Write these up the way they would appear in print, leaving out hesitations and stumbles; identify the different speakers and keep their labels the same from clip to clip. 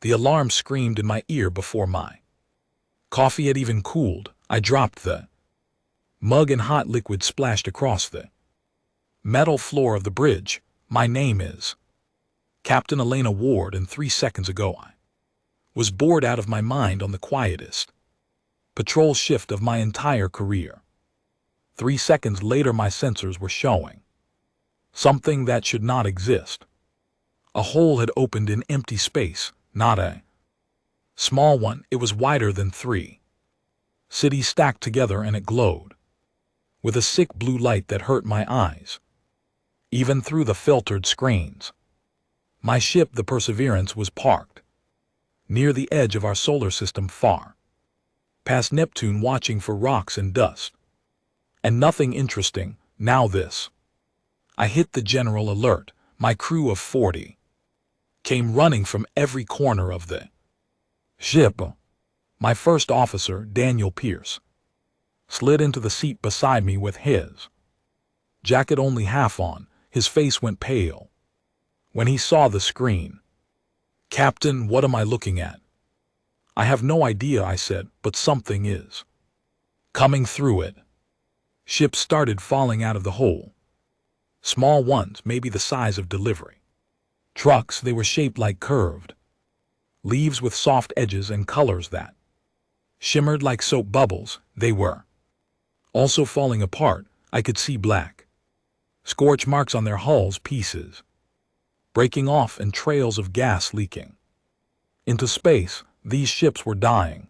Speaker 1: The alarm screamed in my ear before my coffee had even cooled. I dropped the mug and hot liquid splashed across the metal floor of the bridge. My name is Captain Elena Ward, and 3 seconds ago I was bored out of my mind on the quietest patrol shift of my entire career. 3 seconds later, my sensors were showing something that should not exist. A hole had opened in empty space, not a small one. It was wider than 3 cities stacked together, and it glowed with a sick blue light that hurt my eyes, even through the filtered screens. My ship, the Perseverance, was parked near the edge of our solar system, far past Neptune, watching for rocks and dust. And nothing interesting. Now this. I hit the general alert. My crew of 40 came running from every corner of the ship. My first officer, Daniel Pierce, slid into the seat beside me with his jacket only half on. His face went pale when he saw the screen. "Captain, what am I looking at?" "I have no idea," I said, "but something is coming through it." Ships started falling out of the hole. Small ones, maybe the size of delivery trucks. They were shaped like curved leaves with soft edges and colors that shimmered like soap bubbles. They were also falling apart. I could see black scorch marks on their hulls, pieces breaking off, and trails of gas leaking into space. These ships were dying.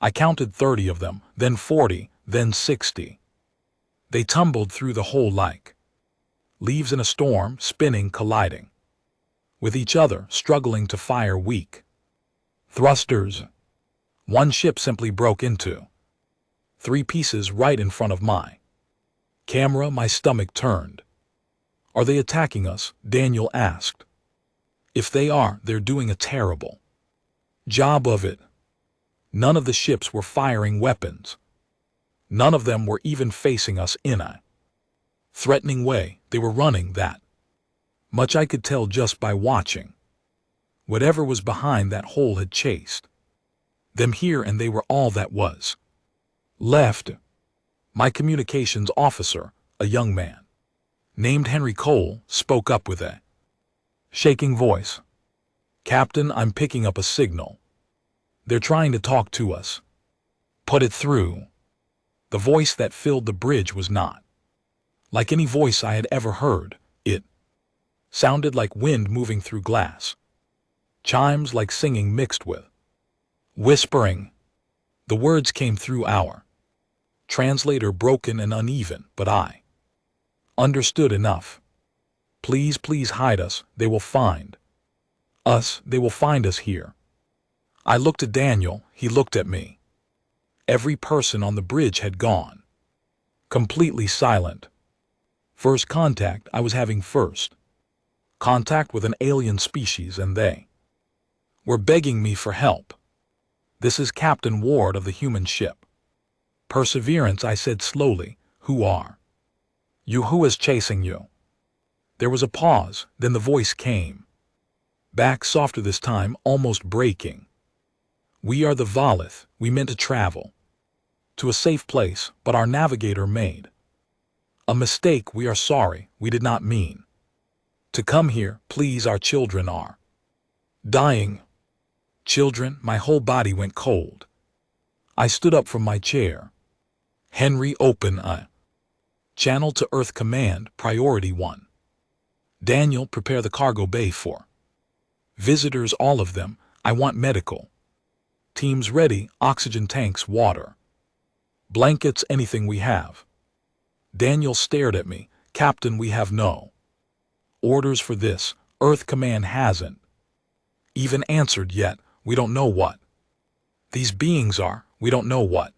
Speaker 1: I counted 30 of them, then 40, then 60. They tumbled through the hole like leaves in a storm, spinning, colliding with each other, struggling to fire weak thrusters. One ship simply broke into 3 pieces right in front of my camera. My stomach turned. "Are they attacking us?" Daniel asked. "If they are, they're doing a terrible job of it." None of the ships were firing weapons. None of them were even facing us in a threatening way. They were running, that much I could tell just by watching. Whatever was behind that hole had chased them here, and they were all that was left. My communications officer, a young man named Henry Cole, spoke up with a shaking voice. "Captain, I'm picking up a signal. They're trying to talk to us." "Put it through." The voice that filled the bridge was not like any voice I had ever heard. It sounded like wind moving through glass, chimes like singing mixed with whispering. The words came through our translator, broken and uneven, but I understood enough. "Please, please hide us. They will find us. They will find us here." I looked at Daniel. He looked at me. Every person on the bridge had gone completely silent. First contact. I was having first contact with an alien species, and they were begging me for help. "This is Captain Ward of the human ship Perseverance," I said slowly. "Who are you? Who is chasing you?" There was a pause, then the voice came back, softer this time, almost breaking. "We are the Valith. We meant to travel to a safe place, but our navigator made a mistake. We are sorry. We did not mean to come here. Please, our children are dying." "Children?" My whole body went cold. I stood up from my chair. "Henry, open a channel to Earth Command, Priority 1. Daniel, prepare the cargo bay for visitors, all of them. I want medical teams ready, oxygen tanks, water, blankets, anything we have." Daniel stared at me. "Captain, we have no orders for this. Earth Command hasn't even answered yet. We don't know what these beings are. We don't know what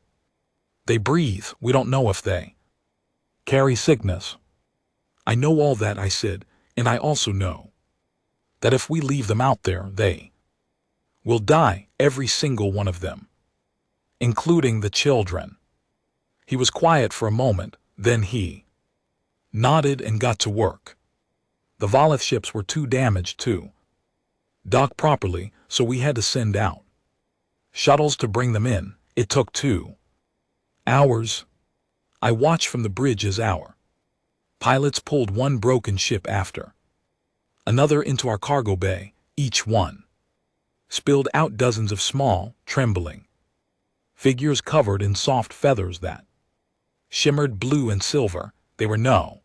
Speaker 1: they breathe. We don't know if they carry sickness." "I know all that," I said, "and I also know that if we leave them out there, they will die, every single one of them, including the children." He was quiet for a moment, then he nodded and got to work. The Valith ships were too damaged to dock properly, so we had to send out shuttles to bring them in. It took 2 hours. I watched from the bridge as our pilots pulled one broken ship after another into our cargo bay. Each one spilled out dozens of small, trembling figures covered in soft feathers that shimmered blue and silver. They were no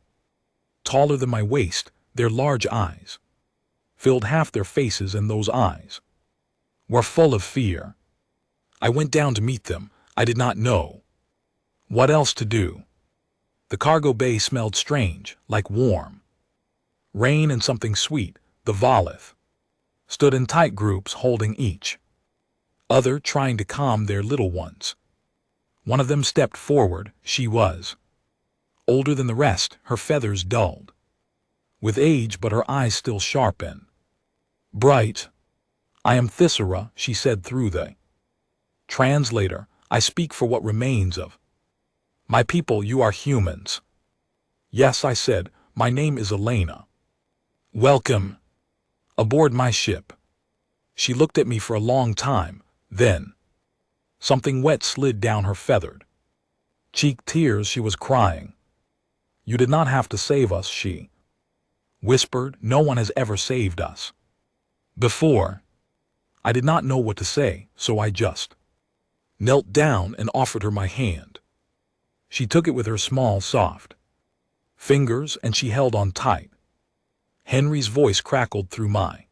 Speaker 1: taller than my waist. Their large eyes filled half their faces, and those eyes were full of fear. I went down to meet them. I did not know what else to do. The cargo bay smelled strange, like warm rain and something sweet. The Volith stood in tight groups, holding each other, trying to calm their little ones. One of them stepped forward. She was older than the rest, her feathers dulled with age, but her eyes still sharp and bright. "I am Thisera," she said through the translator. "I speak for what remains of my people. You are humans." "Yes," I said. "My name is Elena. Welcome aboard my ship." She looked at me for a long time, then something wet slid down her feathered cheek. Tears. She was crying. "You did not have to save us," she whispered. "No one has ever saved us before." I did not know what to say, so I just knelt down and offered her my hand. She took it with her small, soft fingers, and she held on tight. Henry's voice crackled through my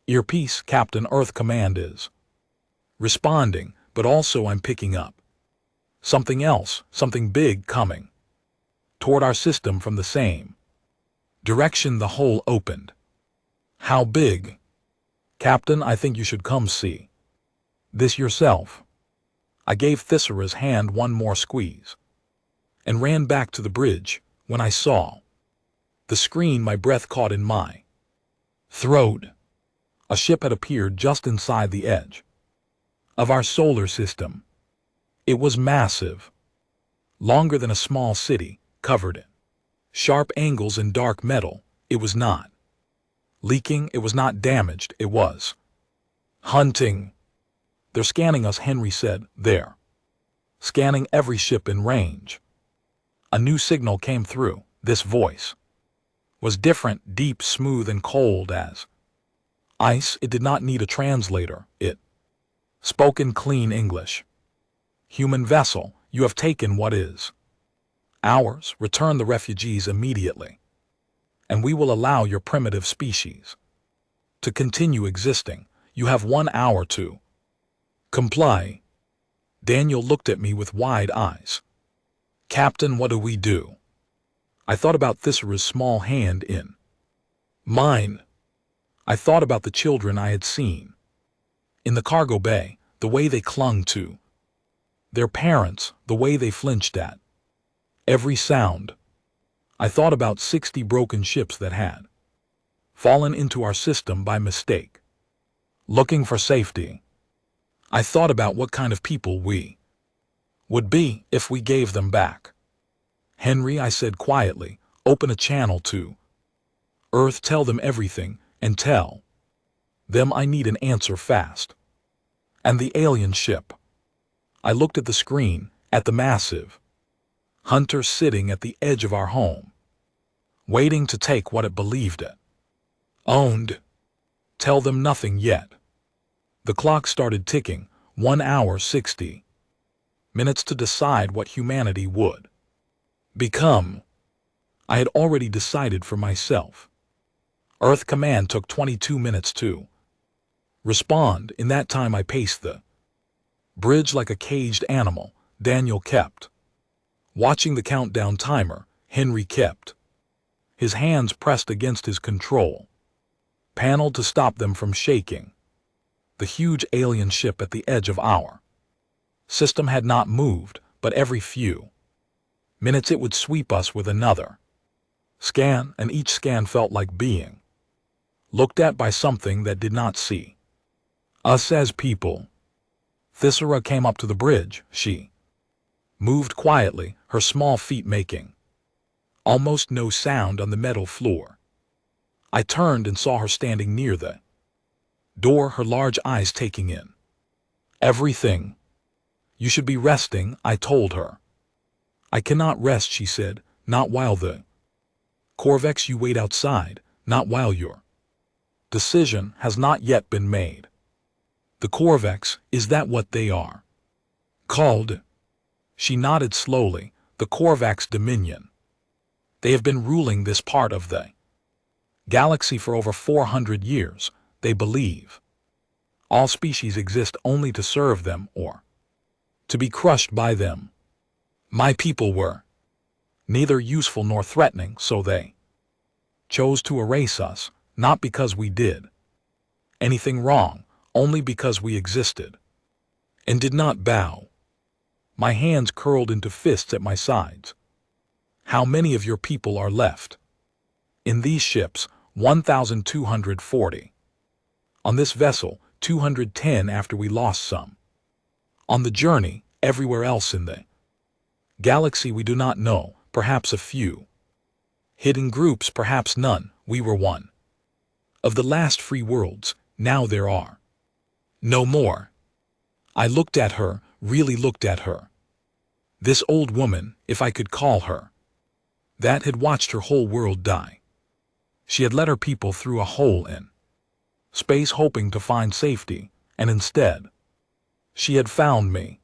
Speaker 1: earpiece. "Captain, Earth Command is responding, but also I'm picking up something else, something big coming toward our system from the same direction." The hole opened. "How big?" "Captain, I think you should come see this yourself." I gave Thisera's hand one more squeeze and ran back to the bridge. When I saw the screen, my breath caught in my throat. A ship had appeared just inside the edge of our solar system. It was massive, longer than a small city, covered in sharp angles and dark metal. It was not leaking, it was not damaged, it was hunting. "They're scanning us," Henry said. "They're scanning every ship in range." A new signal came through. This voice was different, deep, smooth, and cold as ice. It did not need a translator. It spoke in clean English. "Human vessel, you have taken what is ours. Return the refugees immediately, and we will allow your primitive species to continue existing. You have 1 hour to comply." Daniel looked at me with wide eyes. "Captain, what do we do?" I thought about Thisera's small hand in mine. I thought about the children I had seen in the cargo bay, the way they clung to their parents, the way they flinched at every sound. I thought about 60 broken ships that had fallen into our system by mistake, looking for safety. I thought about what kind of people we would be if we gave them back. "Henry," I said quietly, "open a channel to Earth. Tell them everything, and tell them I need an answer fast." "And the alien ship?" I looked at the screen, at the massive hunter sitting at the edge of our home, waiting to take what it believed it owned. "Tell them nothing yet." The clock started ticking. 1 hour 60 minutes to decide what humanity would become. I had already decided for myself. Earth Command took 22 minutes to respond. In that time I paced the bridge like a caged animal. Daniel kept watching the countdown timer. Henry kept his hands pressed against his control panel to stop them from shaking. The huge alien ship at the edge of our system had not moved, but every few minutes it would sweep us with another scan, and each scan felt like being looked at by something that did not see us as people. Thisera came up to the bridge. She moved quietly, her small feet making almost no sound on the metal floor. I turned and saw her standing near the Door, her large eyes taking in everything. You should be resting, I told her. I cannot rest, she said, not while the Corvex you wait outside, not while your decision has not yet been made. The Corvex, is that what they are? Called. She nodded slowly, the Corvax Dominion. They have been ruling this part of the galaxy for over 400 years, they believe. All species exist only to serve them or to be crushed by them. My people were neither useful nor threatening, so they chose to erase us, not because we did anything wrong, only because we existed and did not bow. My hands curled into fists at my sides. How many of your people are left? In these ships, 1,240. On this vessel, 210 after we lost some. On the journey, everywhere else in the galaxy we do not know, perhaps a few. Hidden groups, perhaps none, we were one. Of the last free worlds, now there are no more. I looked at her, really looked at her. This old woman, if I could call her that, had watched her whole world die. She had let her people through a hole in space hoping to find safety, and instead, she had found me.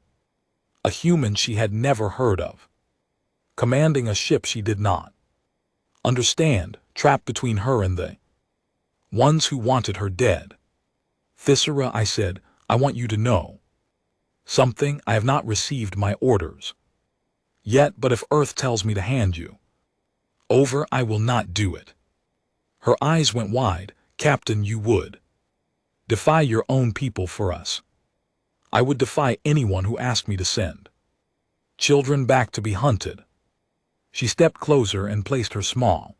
Speaker 1: A human she had never heard of. Commanding a ship she did not understand, trapped between her and the ones who wanted her dead. Thyssera, I said, I want you to know something. I have not received my orders yet, but if Earth tells me to hand you over, I will not do it. Her eyes went wide. Captain, you would defy your own people for us. I would defy anyone who asked me to send children back to be hunted. She stepped closer and placed her small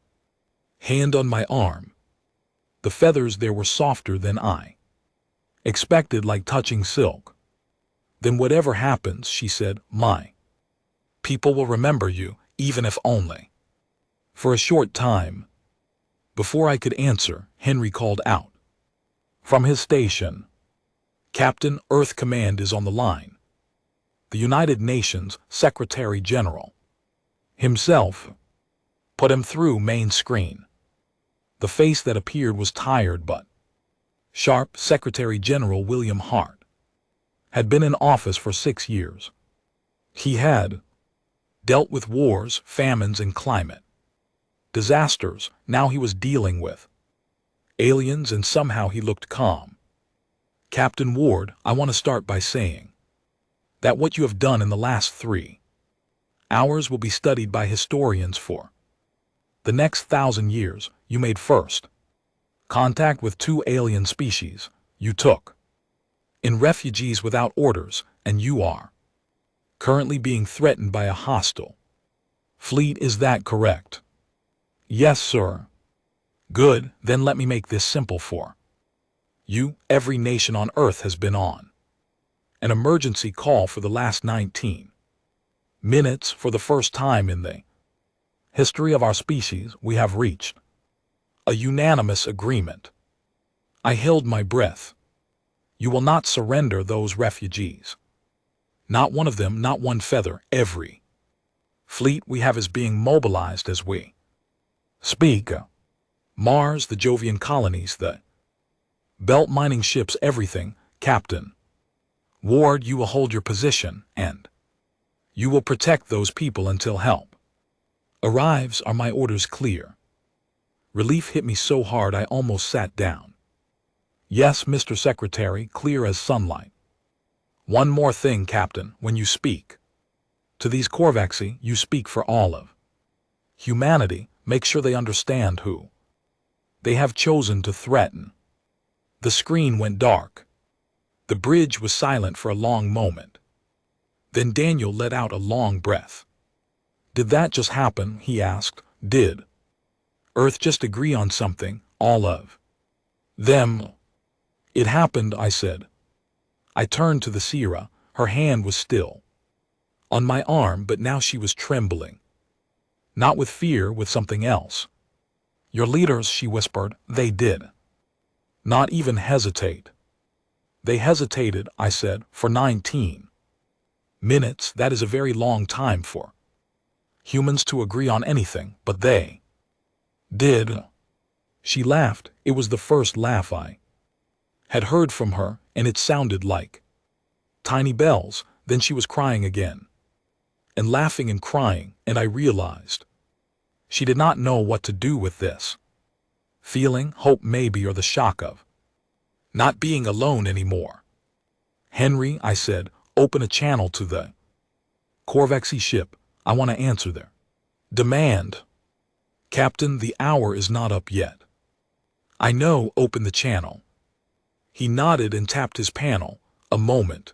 Speaker 1: hand on my arm. The feathers there were softer than I expected, like touching silk. Then whatever happens, she said, my people will remember you, even if only for a short time. Before I could answer, Henry called out from his station, Captain, Earth Command is on the line. The United Nations Secretary General himself. Put him through main screen. The face that appeared was tired but sharp. Secretary General William Hart had been in office for 6 years. He had dealt with wars, famines, and climate disasters. Now he was dealing with aliens, and somehow he looked calm. Captain Ward, I want to start by saying that what you have done in the last 3 hours will be studied by historians for the next 1,000 years. You made first contact with 2 alien species. You took in refugees without orders, and you are currently being threatened by a hostile fleet. Is that correct? Yes, sir. Good, then let me make this simple for you. Every nation on Earth has been on an emergency call for the last 19 minutes. For the first time in the history of our species, we have reached a unanimous agreement. I held my breath. You will not surrender those refugees. Not one of them, not one feather. Every fleet we have is being mobilized as we speak. Mars, the Jovian colonies, the belt mining ships, everything. Captain Ward, you will hold your position, and you will protect those people until help arrives. Are my orders clear? Relief hit me so hard I almost sat down. Yes, Mr. Secretary, clear as sunlight. One more thing, Captain. When you speak to these Corvaxi, you speak for all of humanity. Make sure they understand who they have chosen to threaten. The screen went dark. The bridge was silent for a long moment. Then Daniel let out a long breath. Did that just happen? He asked. Did Earth just agree on something, all of them? It happened, I said. I turned to the Sierra. Her hand was still on my arm, but now she was trembling. Not with fear, with something else. Your leaders, she whispered, they did Not even hesitate. They hesitated, I said, for 19 minutes. That is a very long time for humans to agree on anything, but they did. She laughed. It was the first laugh I had heard from her, and it sounded like tiny bells. Then she was crying again, and laughing and crying, and I realized she did not know what to do with this feeling, hope maybe, or the shock of not being alone anymore. Henry, I said, open a channel to the Corvaxy ship. I want to answer their demand. Captain, the hour is not up yet. I know, open the channel. He nodded and tapped his panel. A moment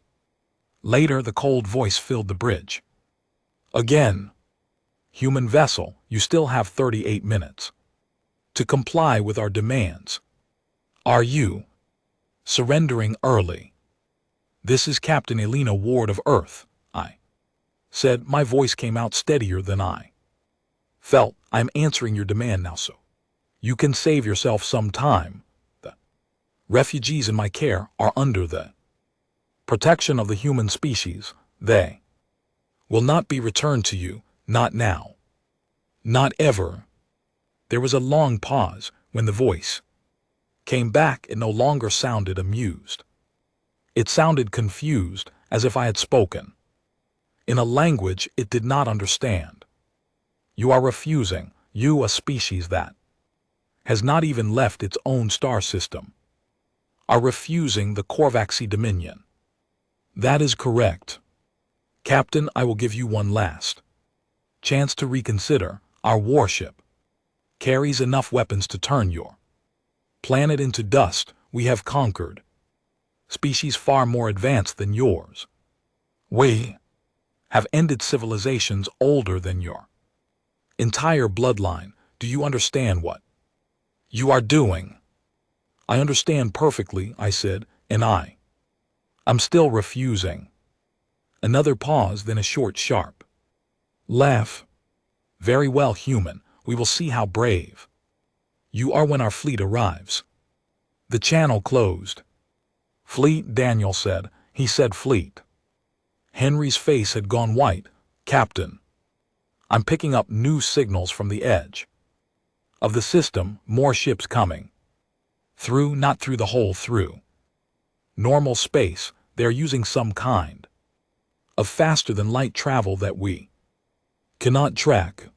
Speaker 1: later, the cold voice filled the bridge. Again. Human vessel, you still have 38 minutes to comply with our demands. Are you surrendering early? This is Captain Elena Ward of Earth, I said. My voice came out steadier than I felt. I'm answering your demand now, so you can save yourself some time. The refugees in my care are under the protection of the human species. They will not be returned to you, not now. Not ever. There was a long pause. When the voice came back, it no longer sounded amused. It sounded confused, as if I had spoken in a language it did not understand. You are refusing, you, a species that has not even left its own star system, are refusing the Corvaxy dominion. That is correct. Captain, I will give you one last chance to reconsider. Our warship carries enough weapons to turn your planet into dust. We have conquered species far more advanced than yours. We have ended civilizations older than your entire bloodline. Do you understand what you are doing? I understand perfectly, I said, and I'm still refusing. Another pause, then a short, sharp laugh. Very well, human, we will see how brave you are when our fleet arrives. The channel closed. Fleet, Daniel said. He said fleet. Henry's face had gone white. Captain, I'm picking up new signals from the edge of the system. More ships coming through, not through the hole, through normal space. They're using some kind of faster than light travel that we cannot track.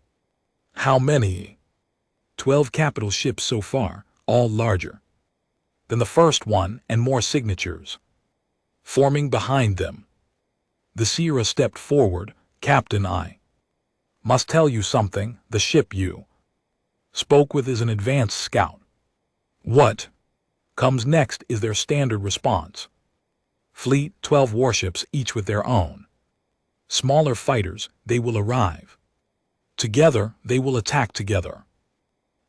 Speaker 1: How many? 12 capital ships so far, all larger than the first one, and more signatures forming behind them. The Sierra stepped forward. Captain, I must tell you something. The ship you spoke with is an advanced scout. What comes next is their standard response. Fleet, 12 warships, each with their own smaller fighters. They will arrive together. They will attack together.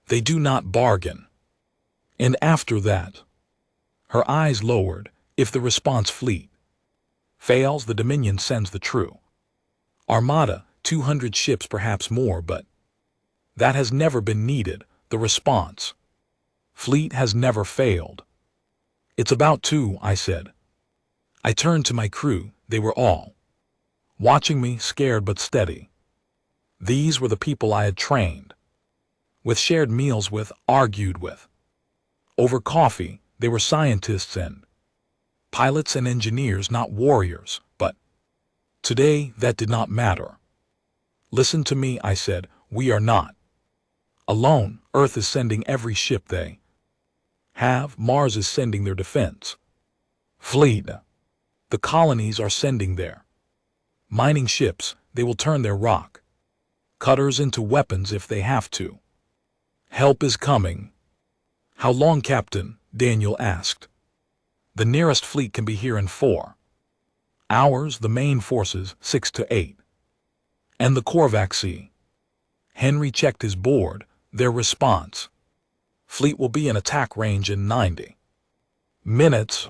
Speaker 1: They do not bargain. And after that, her eyes lowered. If the response fleet fails, the Dominion sends the true armada, 200 ships, perhaps more, but that has never been needed. The response fleet has never failed. It's about to, I said. I turned to my crew. They were all watching me, scared but steady. These were the people I had trained with, shared meals with, argued with over coffee. They were scientists and pilots and engineers, not warriors, but today that did not matter. Listen to me, I said. We are not alone. Earth is sending every ship they have. Mars is sending their defense fleet. The colonies are sending their mining ships. They will turn their rock cutters into weapons if they have to. Help is coming. How long, Captain? Daniel asked. The nearest fleet can be here in 4 hours. The main forces, 6 to 8. And the Corvaxy? Henry checked his board. Their response fleet will be in attack range in 90 minutes.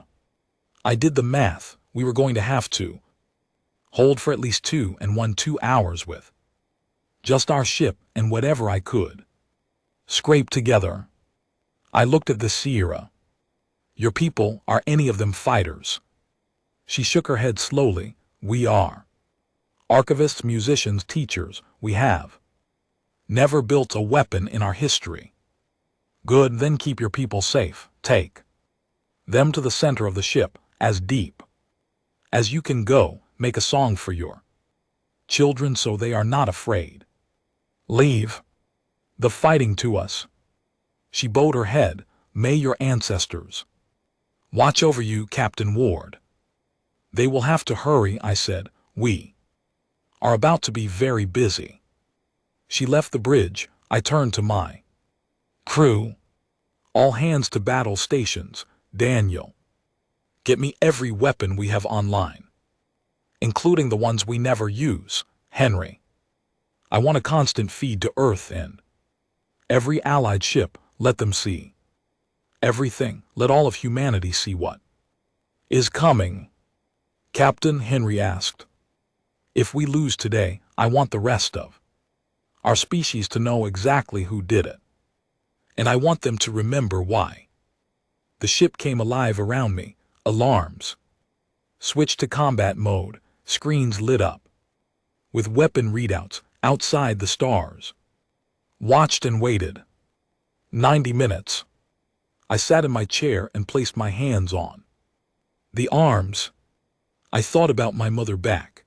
Speaker 1: I did the math. We were going to have to hold for at least 2 hours with just our ship and whatever I could scrape together. I looked at the Sierra. Your people, are any of them fighters? She shook her head slowly. We are. Archivists, musicians, teachers, we have never built a weapon in our history. Good, then keep your people safe. Take them to the center of the ship, as deep as you can go. Make a song for your children so they are not afraid. Leave the fighting to us. She bowed her head. May your ancestors watch over you, Captain Ward. They will have to hurry, I said. We are about to be very busy. She left the bridge. I turned to my crew. All hands to battle stations. Daniel, get me every weapon we have online, including the ones we never use. Henry, I want a constant feed to Earth and every allied ship. Let them see everything. Let all of humanity see what is coming. Captain, Henry asked, if we lose today, I want the rest of our species to know exactly who did it. And I want them to remember why. The ship came alive around me. Alarms switched to combat mode. Screens lit up with weapon readouts. Outside, the stars watched and waited. 90 minutes. I sat in my chair and placed my hands on the arms. I thought about my mother back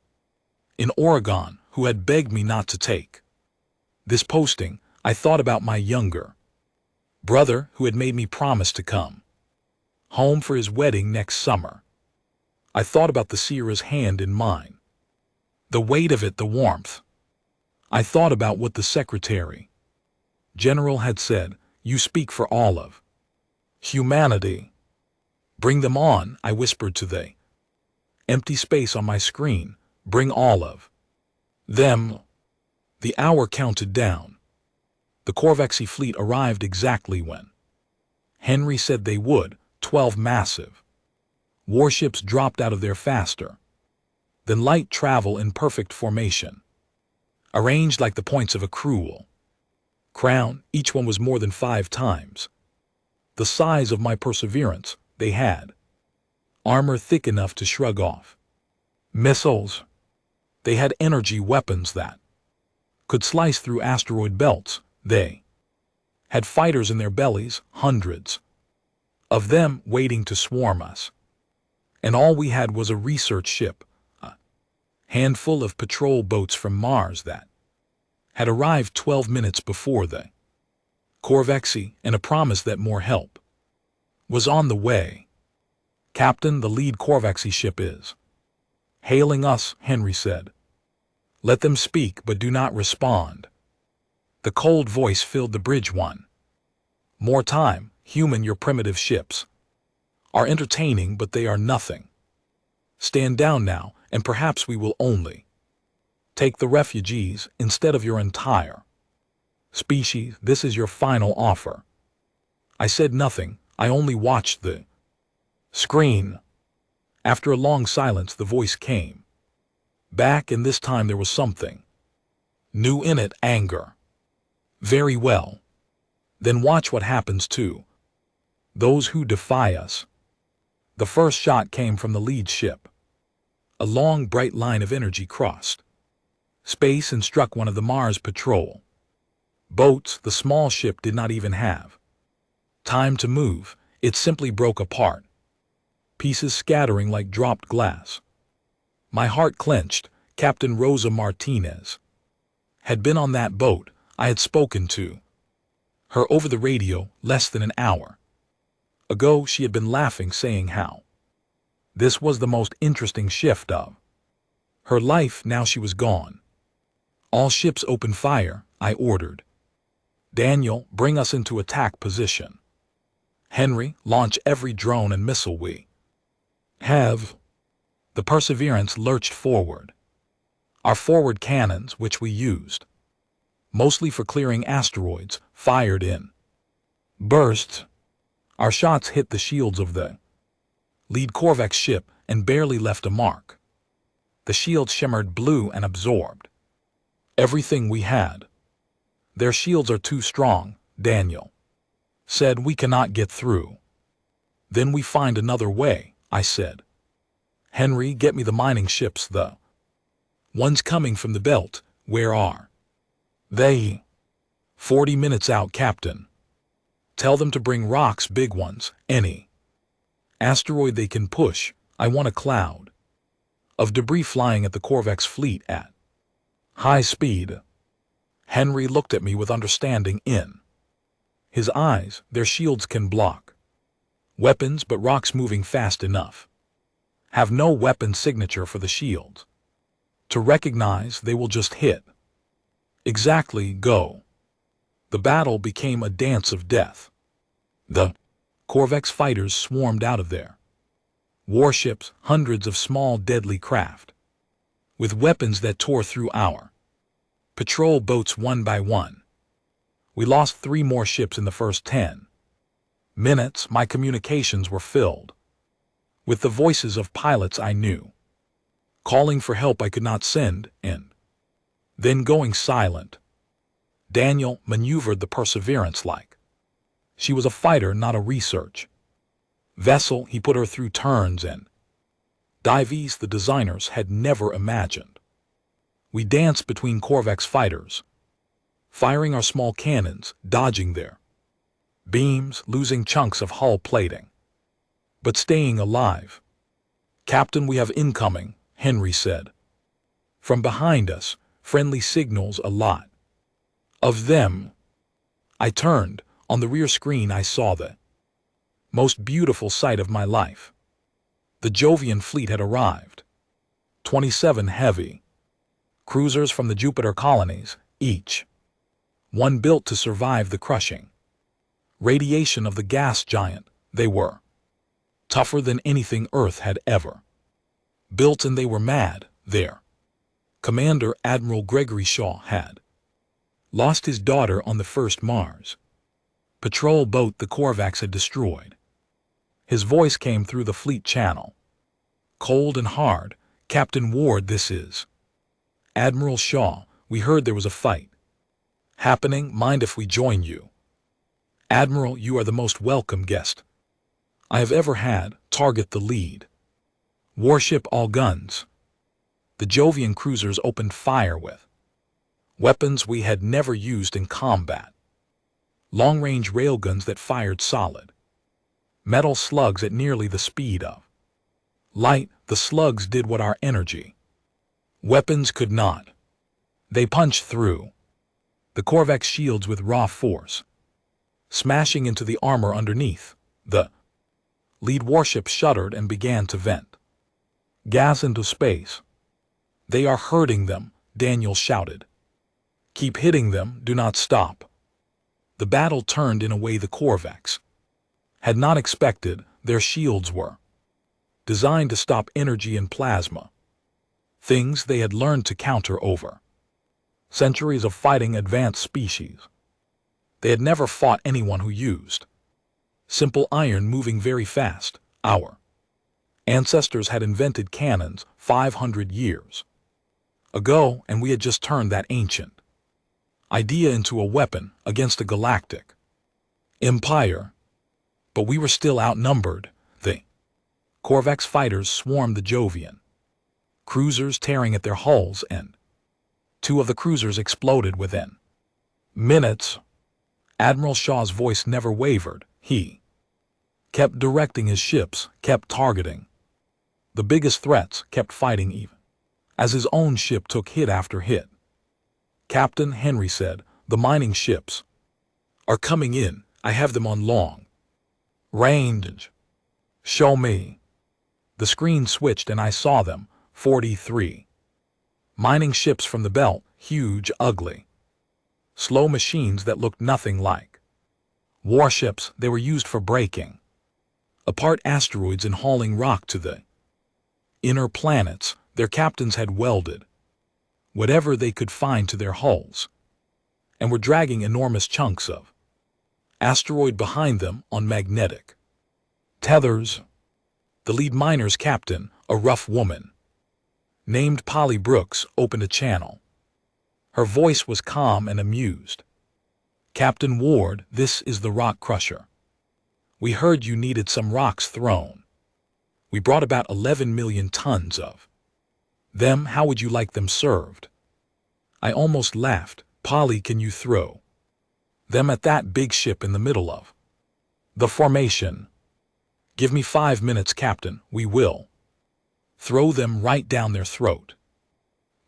Speaker 1: in Oregon, who had begged me not to take this posting. I thought about my younger brother, who had made me promise to come home for his wedding next summer. I thought about the Sierra's hand in mine, the weight of it, the warmth. I thought about what the Secretary General had said. You speak for all of humanity. Bring them on, I whispered to the empty space on my screen. Bring all of them. The hour counted down. The Corvexy fleet arrived exactly when Henry said they would. 12 massive warships dropped out of there faster than light travel in perfect formation, arranged like the points of a cruel crown. Each one was more than 5 times the size of my Perseverance. They had armor thick enough to shrug off missiles. They had energy weapons that could slice through asteroid belts. They had fighters in their bellies, hundreds of them waiting to swarm us. And all we had was a research ship, a handful of patrol boats from Mars that had arrived 12 minutes before the Corvexy, and a promise that more help was on the way. Captain, the lead Corvexy ship is hailing us, Henry said. Let them speak, but do not respond. The cold voice filled the bridge. One more time. Human, your primitive ships are entertaining, but they are nothing. Stand down now, and perhaps we will only take the refugees instead of your entire species. This is your final offer. I said nothing. I only watched the screen. After a long silence, the voice came back, and this time there was something new in it. Anger. Very well. Then watch what happens to those who defy us. The first shot came from the lead ship. A long, bright line of energy crossed space and struck one of the Mars patrol boats. The small ship did not even have time to move. It simply broke apart, pieces scattering like dropped glass. My heart clenched. Captain Rosa Martinez had been on that boat. I had spoken to her over the radio less than an hour ago. She had been laughing, saying how this was the most interesting shift of her life. Now she was gone. All ships open fire, I ordered. Daniel, bring us into attack position. Henry, launch every drone and missile we have. The Perseverance lurched forward. Our forward cannons, which we used mostly for clearing asteroids, fired in bursts. Our shots hit the shields of the lead Corvex ship and barely left a mark. The shield shimmered blue and absorbed everything we had. Their shields are too strong, Daniel said. We cannot get through Then we find another way, I said. Henry, get me the mining ships, the ones coming from the belt. Where are they? 40 minutes out, Captain. Tell them to bring rocks, big ones, any asteroid they can push. I want a cloud of debris flying at the Corvex fleet at high speed. Henry looked at me with understanding in his eyes. Their shields can block weapons, but rocks moving fast enough have no weapon signature for the shields to recognize. They will just hit. Exactly, go. The battle became a dance of death. The Corvex fighters swarmed out of their warships, hundreds of small deadly craft, with weapons that tore through our patrol boats one by one. We lost 3 more ships in the first 10 minutes. My communications were filled with the voices of pilots I knew, calling for help I could not send, and then going silent. Daniel maneuvered the Perseverance like she was a fighter, not a research vessel. He put her through turns and dives the designers had never imagined. We danced between Corvex fighters, firing our small cannons, dodging their beams, losing chunks of hull plating, but staying alive. Captain, we have incoming, Henry said. From behind us, friendly signals, a lot of them. I turned. On the rear screen I saw the most beautiful sight of my life. The Jovian fleet had arrived. 27 heavy cruisers from the Jupiter colonies, each one built to survive the crushing radiation of the gas giant. They were tougher than anything Earth had ever built, and they were mad. Their commander, Admiral Gregory Shaw, had lost his daughter on the first Mars patrol boat the Corvax had destroyed. His voice came through the fleet channel, cold and hard. Captain Ward, this is Admiral Shaw. We heard there was a fight happening. Mind if we join you? Admiral, you are the most welcome guest I have ever had. Target the lead warship, all guns. The Jovian cruisers opened fire with weapons we had never used in combat. Long-range railguns that fired solid metal slugs at nearly the speed of light. The slugs did what our energy weapons could not. They punched through the Corvex shields with raw force, smashing into the armor underneath. The lead warship shuddered and began to vent gas into space. They are hurting them, Daniel shouted. Keep hitting them, do not stop. The battle turned in a way the Corvex had not expected. Their shields were designed to stop energy and plasma, things they had learned to counter over centuries of fighting advanced species. They had never fought anyone who used simple iron moving very fast. Our ancestors had invented cannons 500 years ago, and we had just turned that ancient idea into a weapon against a galactic empire. But we were still outnumbered. The Corvex fighters swarmed the Jovian cruisers, tearing at their hulls, and 2 of the cruisers exploded within minutes. Admiral Shaw's voice never wavered. He kept directing his ships, kept targeting the biggest threats, kept fighting even as his own ship took hit after hit. Captain, Henry said, the mining ships are coming in. I have them on long range. Show me. The screen switched and I saw them. 43 mining ships from the belt, huge, ugly, slow machines that looked nothing like warships. They were used for breaking apart asteroids and hauling rock to the inner planets. Their captains had welded whatever they could find to their hulls and were dragging enormous chunks of asteroid behind them on magnetic tethers. The lead miner's captain, a rough woman named Polly Brooks, opened a channel. Her voice was calm and amused. Captain Ward, this is the rock crusher We heard you needed some rocks thrown. We brought about 11 million tons of them. How would you like them served? I almost laughed. Polly, can you throw them at that big ship in the middle of the formation? Give me 5 minutes, Captain. We will throw them right down their throat.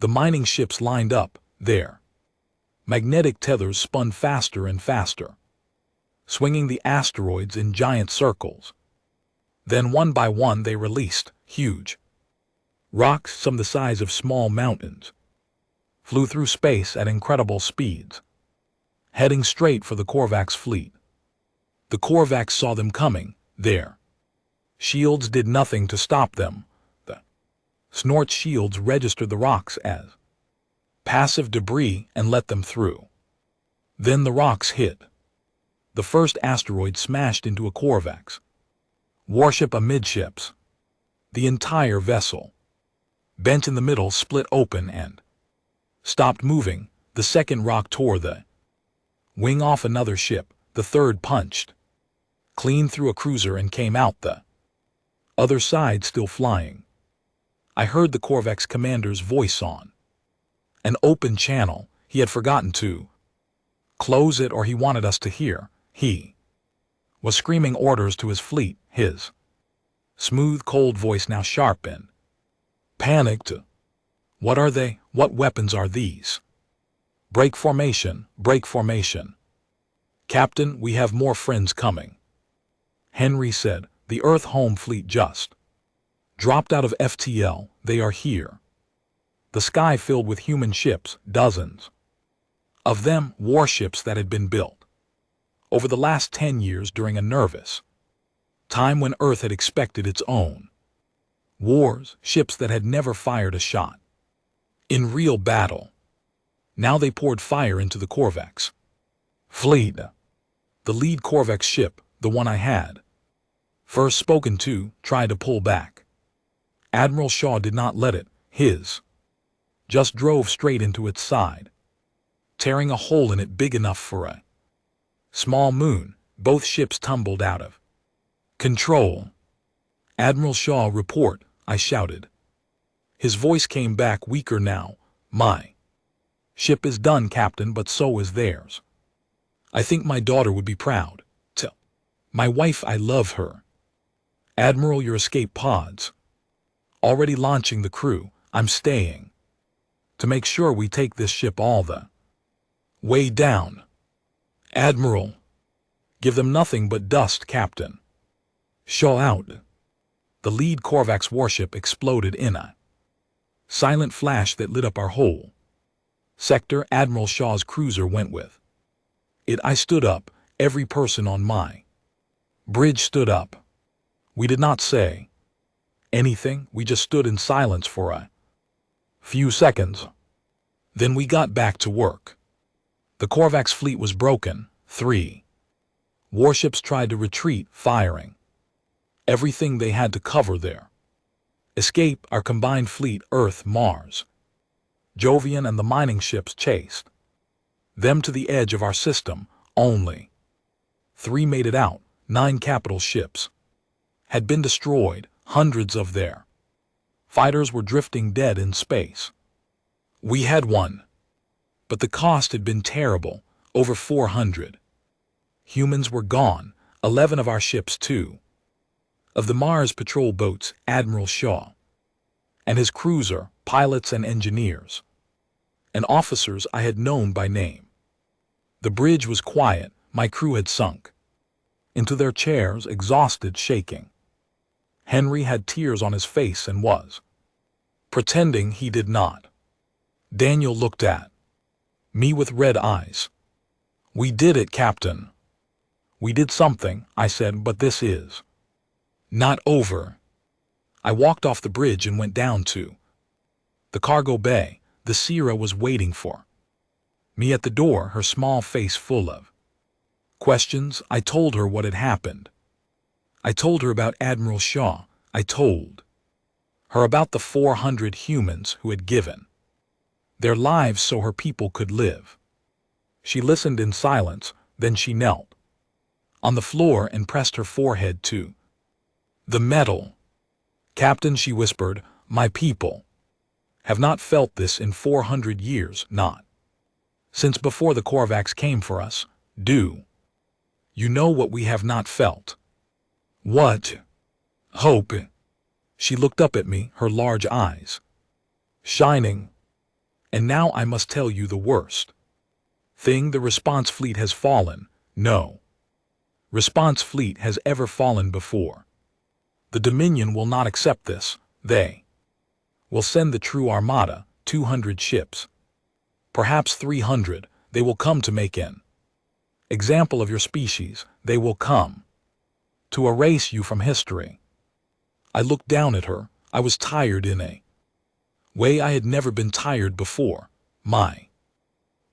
Speaker 1: The mining ships lined up. Their magnetic tethers spun faster and faster, swinging the asteroids in giant circles. Then one by one they released huge rocks, some the size of small mountains, flew through space at incredible speeds, heading straight for the Korvax fleet. The Korvax saw them coming. Their shields did nothing to stop them. The Snort's shields registered the rocks as passive debris and let them through. Then the rocks hit. The first asteroid smashed into a Korvax warship amidships. The entire vessel, bent in the middle, split open and stopped moving. The second rock tore the wing off another ship. The third punched clean through a cruiser and came out the other side still flying. I heard the Korvax commander's voice on an open channel. He had forgotten to close it, or he wanted us to hear. He was screaming orders to his fleet, his smooth, cold voice now sharp and panicked. What are they? What weapons are these? Break formation, break formation. Captain, we have more friends coming. Henry said, the Earth home fleet just dropped out of FTL. They are here. The sky filled with human ships, dozens of them, warships that had been built over the last 10 years during a nervous time when Earth had expected its own wars, ships that had never fired a shot in real battle. Now they poured fire into the Korvax fleet. The lead Korvax ship, the one I had first spoken to, tried to pull back. Admiral Shaw did not let it. His just drove straight into its side, tearing a hole in it big enough for a small moon. Both ships tumbled out of control. Admiral Shaw, report, I shouted. His voice came back weaker now. My ship is done, Captain, but so is theirs. I think my daughter would be proud. Tell my wife I love her. Admiral, your escape pods already launching. The crew, I'm staying to make sure we take this ship all the way down. Admiral, give them nothing but dust, Captain. Shaw out. The lead Korvax warship exploded in a silent flash that lit up our whole sector. Admiral Shaw's cruiser went with it. I stood up. Every person on my bridge stood up. We did not say anything. We just stood in silence for a few seconds. Then we got back to work. The Korvax fleet was broken. 3 warships tried to retreat, firing everything they had to cover their escape. Our combined fleet, Earth, Mars, Jovian, and the mining ships chased them to the edge of our system. Only 3 made it out. 9 capital ships had been destroyed. Hundreds of their fighters were drifting dead in space. We had won, but the cost had been terrible. Over 400 humans were gone. 11 of our ships, 2 of the Mars patrol boats, Admiral Shaw and his cruiser, pilots and engineers, and officers I had known by name. The bridge was quiet. My crew had sunk into their chairs, exhausted, shaking. Henry had tears on his face and was pretending he did not. Daniel looked at me with red eyes. We did it, Captain. We did something, I said, but this is not over. I walked off the bridge and went down to the cargo bay. The Sierra was waiting for me at the door, her small face full of questions. I told her what had happened. I told her about Admiral Shaw. I told her about the 400 humans who had given their lives so her people could live. She listened in silence, then she knelt on the floor and pressed her forehead to the metal. "Captain," she whispered, "my people have not felt this in 400 years, not since before the Korvax came for us. Do you know what we have not felt?" "What?" "Hope." She looked up at me, her large eyes shining. "And now I must tell you the worst thing. The response fleet has fallen. No response fleet has ever fallen before. The Dominion will not accept this. They will send the true armada, 200 ships, perhaps 300. They will come to make an example of your species. They will come to erase you from history." I looked down at her. I was tired in a way I had never been tired before. My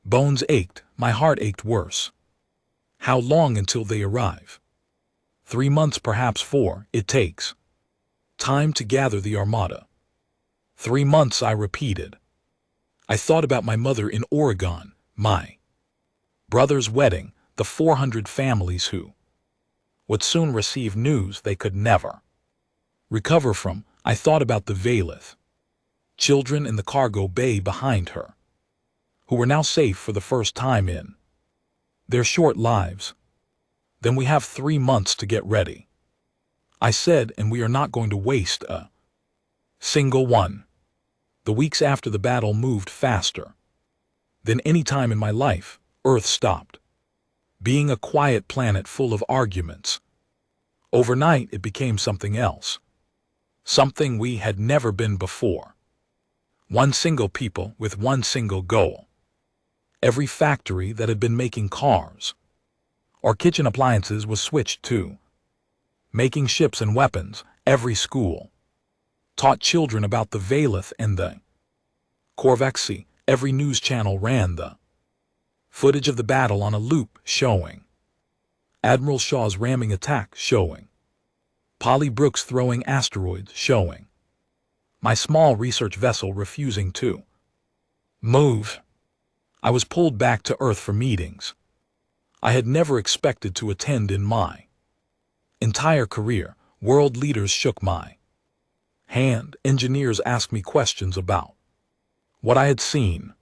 Speaker 1: bones ached, my heart ached worse. "How long until they arrive?" 3 months, perhaps 4. It takes time to gather the armada. 3 months, I repeated. I thought about my mother in Oregon, my brother's wedding, the 400 families who would soon receive news they could never recover from. I thought about the Valeth children in the cargo bay behind her, who were now safe for the first time in their short lives. "Then we have 3 months to get ready," I said, "and we are not going to waste a single one." The weeks after the battle moved faster than any time in my life. Earth stopped being a quiet planet full of arguments. Overnight, it became something else, something we had never been before. One single people with one single goal. Every factory that had been making cars or kitchen appliances was switched to making ships and weapons. Every school taught children about the Valeth and the Korvax. Every news channel ran the footage of the battle on a loop, showing Admiral Shaw's ramming attack, showing Polly Brooks throwing asteroids, showing my small research vessel refusing to move. I was pulled back to Earth for meetings I had never expected to attend in my entire career. World leaders shook my hand. Engineers asked me questions about what I had seen.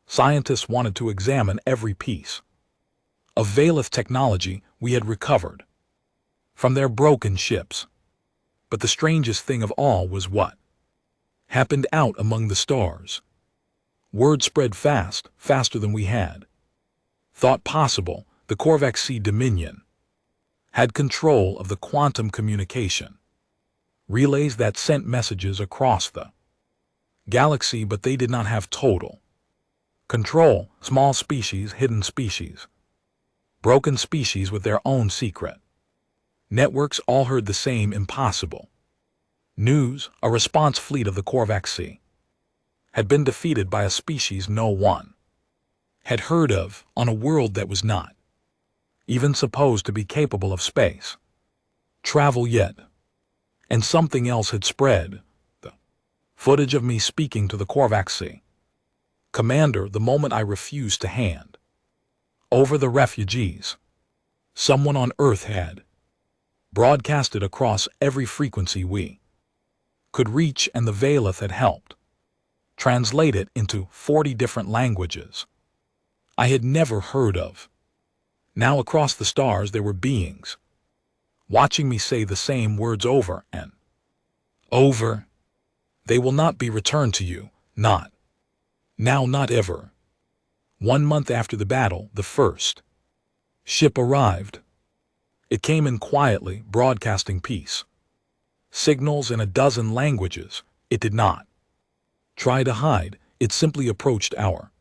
Speaker 1: Scientists wanted to examine every piece of Valeth technology we had recovered from their broken ships. But the strangest thing of all was what happened out among the stars. Word spread fast, faster than we had thought possible. The Korvax Dominion had control of the quantum communication relays that sent messages across the galaxy, but they did not have total control. Small species, hidden species, broken species with their own secret networks all heard the same impossible news. A response fleet of the Korvax had been defeated by a species no one had heard of, on a world that was not even supposed to be capable of space travel yet. And something else had spread. The footage of me speaking to the Korvax commander the moment I refused to hand over the refugees. Someone on Earth had broadcasted across every frequency we could reach, and the Valeth had helped translate it into 40 different languages I had never heard of. Now across the stars there were beings watching me say the same words over and over. "They will not be returned to you, not now, not ever." 1 month after the battle, the first ship arrived. It came in quietly, broadcasting peace signals in a dozen languages. It did not try to hide. It simply approached our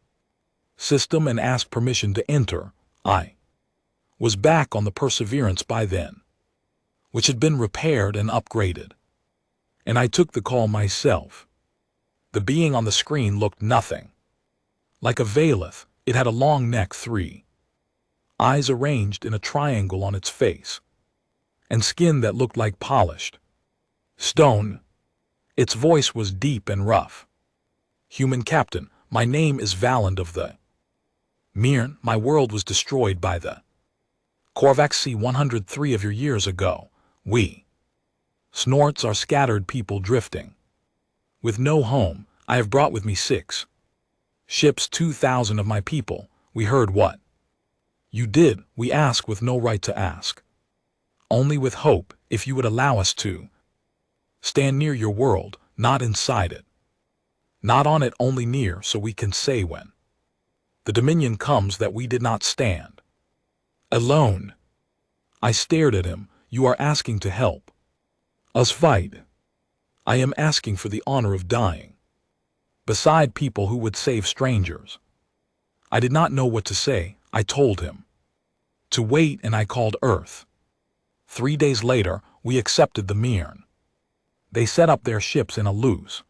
Speaker 1: system and asked permission to enter. I was back on the Perseverance by then, which had been repaired and upgraded, and I took the call myself. The being on the screen looked nothing like a Valeth. It had a long neck, 3 eyes arranged in a triangle on its face, and skin that looked like polished stone. Its voice was deep and rough. "Human captain, my name is Valand of the Mirn. My world was destroyed by the Korvax C-103 of your years ago, we. Snorts are scattered people drifting. With no home, I have brought with me 6 ships, 2,000 of my people. We heard what you did, we ask with no right to ask. Only with hope, if you would allow us to stand near your world, not inside it. Not on it, only near, so we can say when the dominion comes that we did not stand alone. I stared at him. You are asking to help us fight. I am asking for the honor of dying beside people who would save strangers. I did not know what to say. I told him to wait, and I called Earth. 3 days later, we accepted the Mirn. They set up their ships in a loose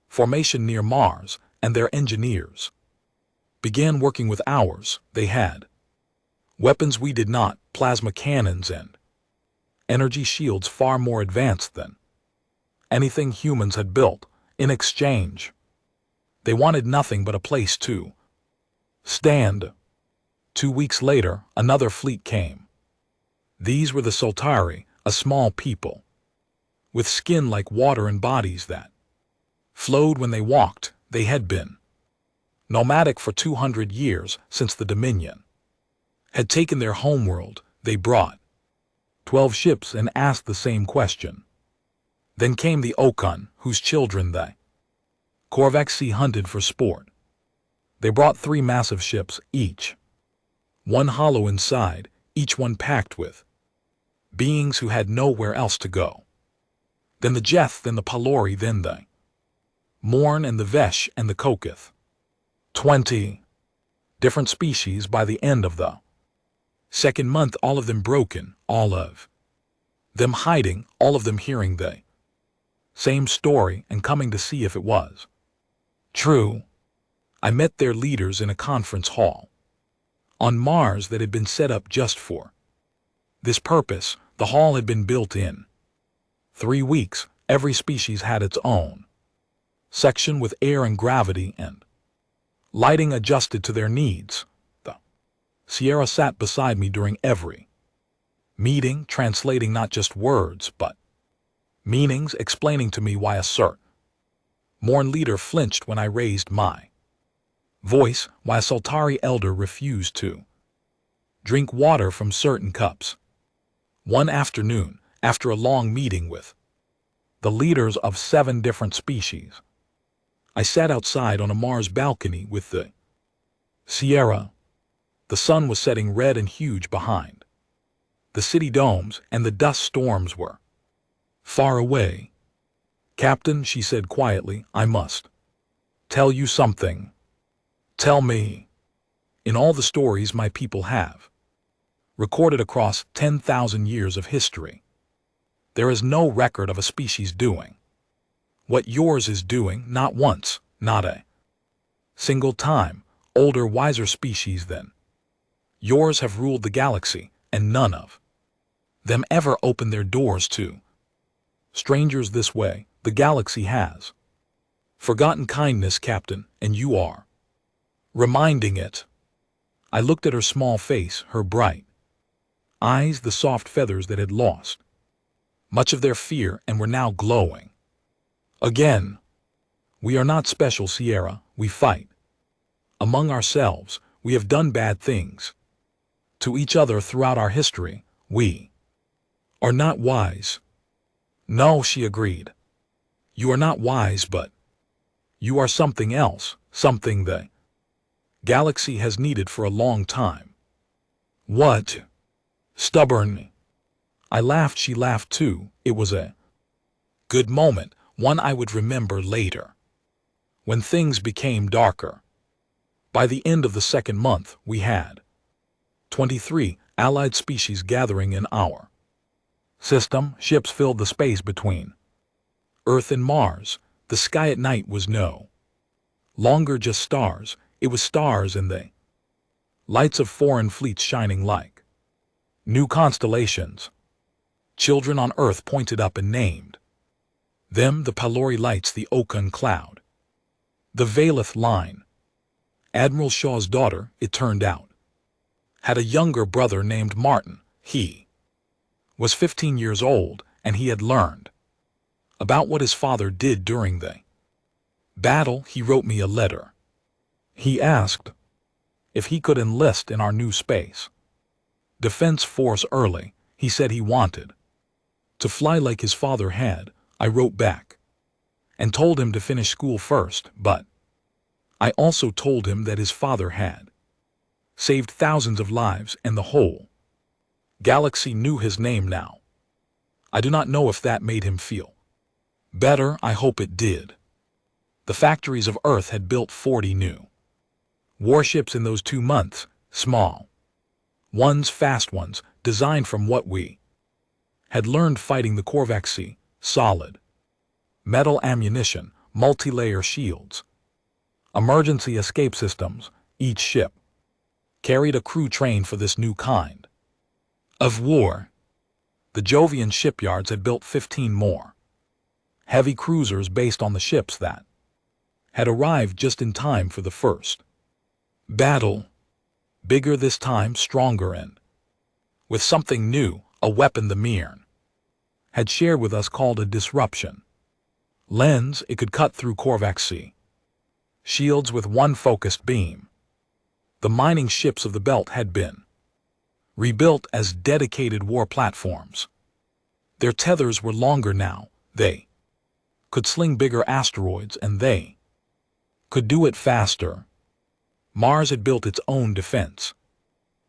Speaker 1: formation near Mars, and their engineers began working with ours. They had weapons we did not, plasma cannons and energy shields far more advanced than anything humans had built. In exchange, they wanted nothing but a place to stand. 2 weeks later, another fleet came. These were the Soltari, a small people with skin like water and bodies that flowed when they walked. They had been nomadic for 200 years since the Dominion had taken their homeworld. They brought 12 ships and asked the same question. Then came the Okun, whose children the Korvax hunted for sport. They brought 3 massive ships, each one hollow inside, each one packed with beings who had nowhere else to go. Then the Jeth, then the Palori, then the Morn and the Vesh and the Kokith. 20 different species by the end of the 2nd month, all of them broken, all of them hiding, all of them hearing the same story and coming to see if it was true. I met their leaders in a conference hall on Mars that had been set up just for this purpose. The hall had been built in 3 weeks. Every species had its own section with air and gravity and lighting adjusted to their needs. The Sierra sat beside me during every meeting, translating not just words, but meanings, explaining to me why a certain Morn leader flinched when I raised my voice, why a Soltari elder refused to drink water from certain cups. One afternoon, after a long meeting with the leaders of 7 different species, I sat outside on a Mars balcony with the Sierra. The sun was setting red and huge behind the city domes, and the dust storms were far away. Captain, she said quietly, I must tell you something. Tell me. In all the stories my people have recorded across 10,000 years of history, there is no record of a species doing what yours is doing, not once, not a single time. Older, wiser species than yours have ruled the galaxy, and none of them ever opened their doors to strangers this way. The galaxy has forgotten kindness, Captain, and you are reminding it. I looked at her small face, her bright eyes, the soft feathers that had lost much of their fear and were now glowing again. We are not special, Sierra. We fight among ourselves. We have done bad things to each other throughout our history. We are not wise. No, she agreed. You are not wise, but you are something else, something the galaxy has needed for a long time. What? Stubborn. I laughed. She laughed too. It was a good moment, one I would remember later, when things became darker. By the end of the 2nd month, we had 23 allied species gathering in our system. Ships filled the space between Earth and Mars. The sky at night was no longer just stars. It was stars and the lights of foreign fleets shining like new constellations. Children on Earth pointed up and named them the Palori lights, the Okun cloud, the Valeth line. Admiral Shaw's daughter, it turned out, had a younger brother named Martin. He was 15 years old, and he had learned about what his father did during the battle. He wrote me a letter. He asked if he could enlist in our new space defense force early. He said he wanted to fly like his father had. I wrote back and told him to finish school first, but I also told him that his father had saved thousands of lives and the whole galaxy knew his name now. I do not know if that made him feel better. I hope it did. The factories of Earth had built 40 new warships in those 2 months, small ones, fast ones, designed from what we had learned fighting the Korvax, solid metal ammunition, multi-layer shields, emergency escape systems. Each ship carried a crew trained for this new kind of war. The Jovian shipyards had built 15 more heavy cruisers based on the ships that had arrived just in time for the first battle. Bigger this time, stronger, and with something new, a weapon the Mirn had shared with us called a disruption lens. It could cut through Korvax shields with one focused beam. The mining ships of the belt had been rebuilt as dedicated war platforms. Their tethers were longer now. They could sling bigger asteroids, and they could do it faster. Mars had built its own defense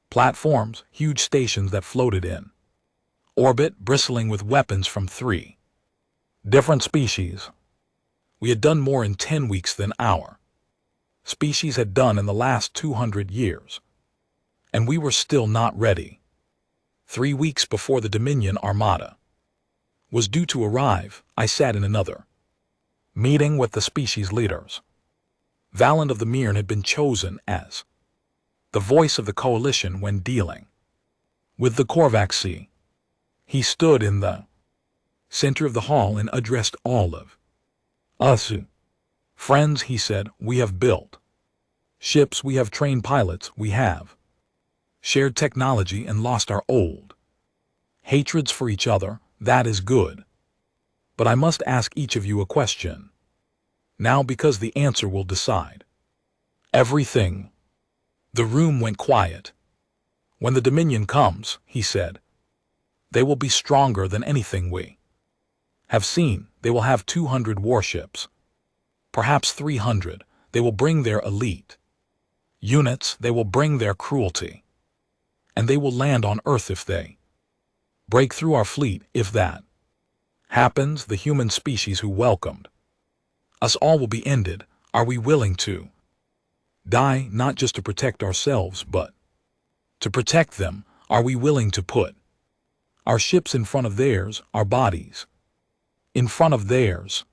Speaker 1: platforms, huge stations that floated in orbit, bristling with weapons from 3 different species. We had done more in 10 weeks than our species had done in the last 200 years. And we were still not ready. 3 weeks before the Dominion Armada was due to arrive, I sat in another meeting with the species leaders. Valand of the Mirn had been chosen as the voice of the coalition when dealing with the Korvax. He stood in the center of the hall and addressed all of us. Friends, he said, we have built ships, we have trained pilots, we have shared technology and lost our old hatreds for each other. That is good. But I must ask each of you a question now, because the answer will decide everything. The room went quiet. When the Dominion comes, he said, they will be stronger than anything we have seen. They will have 200 warships, perhaps 300. They will bring their elite units. They will bring their cruelty. And they will land on Earth if they break through our fleet. If that happens, the human species who welcomed us all will be ended. Are we willing to die, not just to protect ourselves, but to protect them? Are we willing to put our ships in front of theirs, our bodies in front of theirs?